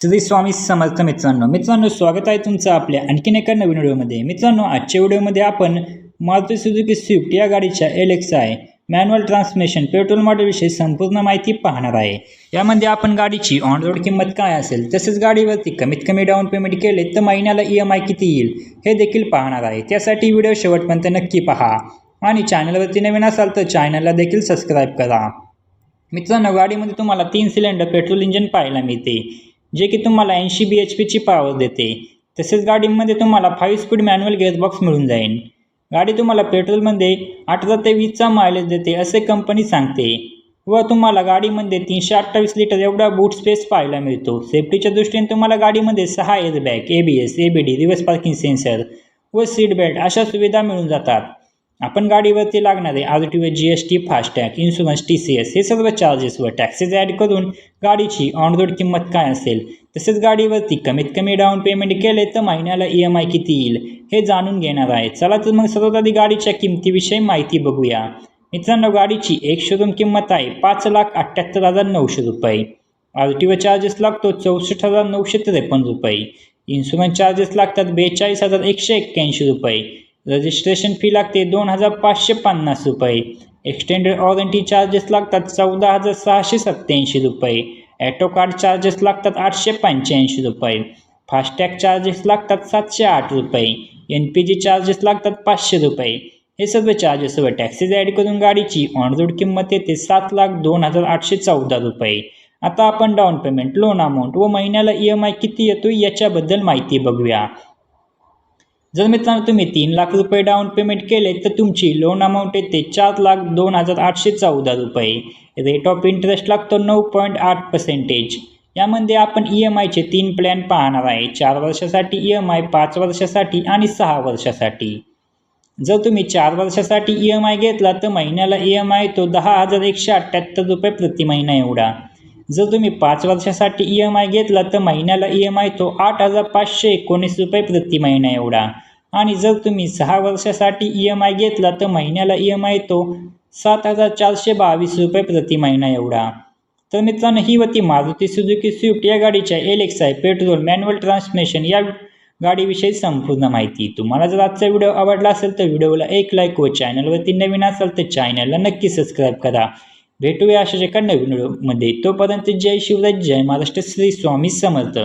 श्री स्वामी समर्थ मित्रांनो स्वागत आहे तुमचं आपल्या आणखीन एका नवीन व्हिडिओमध्ये। मित्रांनो, आजच्या व्हिडिओमध्ये आपण मारुती सुझुकी स्विफ्ट या गाडीच्या LXi मॅन्युअल ट्रान्समिशन पेट्रोल मॉडेलविषयी संपूर्ण माहिती पाहणार आहे। यामध्ये आपण गाडीची ऑन रोड किंमत काय असेल, तसेच गाडीवरती कमीत कमी डाऊन पेमेंट केले तर महिन्याला EMI किती येईल हे देखील पाहणार आहे। त्यासाठी व्हिडिओ शेवटपर्यंत नक्की पहा आणि चॅनलवरती नवीन असाल तर चॅनलला देखील सबस्क्राईब करा। मित्रांनो, गाडीमध्ये तुम्हाला 3 सिलेंडर पेट्रोल इंजिन पाहायला मिळते, जे की तुम्हाला 80 bhp ची पॉवर देते। तसेच गाडीमध्ये तुम्हाला 5 स्पीड मॅन्युअल गिअरबॉक्स मिळून जाईल। गाडी तुम्हाला पेट्रोलमध्ये 18 ते 20 चा मायलेज देते असे कंपनी सांगते व तुम्हाला गाडीमध्ये 328 लिटर एवढा बूट स्पेस पाहायला मिळतो। सेफ्टीच्या दृष्टीने तुम्हाला गाडीमध्ये 6 airbag, ABS, ABD, reverse parking sensor व सीट बेल्ट अशा सुविधा मिळून जातात। आपण गाडीवरती लागणारे RTO, GST, FASTag, insurance, TCS हे सर्व चार्जेस व टॅक्सेस ॲड करून गाडीची ऑन रोड किंमत काय असेल, तसेच गाडीवरती कमीत कमी डाऊन पेमेंट केले तर महिन्याला EMI किती येईल हे जाणून घेणार आहे। चला तर मग सर्वात आधी गाडीच्या किमतीविषयी माहिती बघूया। मित्रांनो, गाडीची एक शोरूम किंमत आहे 5,78,900 रुपये। RTO चार्जेस लागतो 64,953 रुपये। इन्शुरन्स चार्जेस लागतात 42,181 रुपये। रजिस्ट्रेशन फी लागते 2,550 रुपये। एक्सटेंडेड वॉरंटी चार्जेस लागतात 14,687 रुपये। ॲटो कार्ड चार्जेस लागतात 885 रुपये। फास्टॅग चार्जेस लागतात 708 रुपये। NPG चार्जेस लागतात 500 रुपये। हे सर्व चार्जेस व टॅक्सेस ॲड करून गाडीची ऑन रोड किंमत येते 7,02,814 रुपये। आता आपण डाऊन पेमेंट, लोन अमाऊंट व महिन्याला EMI किती येतो याच्याबद्दल माहिती बघूया। जर मित्रांनो तुम्ही 3 लाख रुपये डाऊन पेमेंट केले तर तुमची लोन अमाऊंट येते 4,02,814 रुपये। रेट ऑफ इंटरेस्ट लागतो 9.8%। यामध्ये आपण EMIचे 3 प्लॅन पाहणार आहे, 4 वर्षासाठी EMI, 5 वर्षासाठी आणि 6 वर्षासाठी। जर तुम्ही 4 वर्षासाठी EMI घेतला तर महिन्याला EMI तो 10,178 रुपये प्रति महिना एवढा। जर तुम्ही 5 वर्षासाठी EMI घेतला तर महिन्याला EMI तो 8,519 रुपये प्रति महिना एवढा। आणि जर तुम्ही 6 वर्षासाठी EMI घेतला तर महिन्याला EMI तो 7,422 रुपये प्रति महिना एवढा। तर मित्रांनो, ही होती मारुती सुझुकी स्विफ्ट या गाडीच्या LXi पेट्रोल मॅन्युअल ट्रान्समिशन या गाडीविषयी संपूर्ण माहिती। तुम्हाला जर आजचा व्हिडिओ आवडला असेल तर व्हिडिओला एक लाईक व चॅनलवरती नवीन असाल तर चॅनलला नक्की सबस्क्राईब करा। भेटूया अशाच एका नवीन व्हिडिओमध्ये। तोपर्यंत जय शिवराय, जय महाराष्ट्र, श्री स्वामी समर्थ।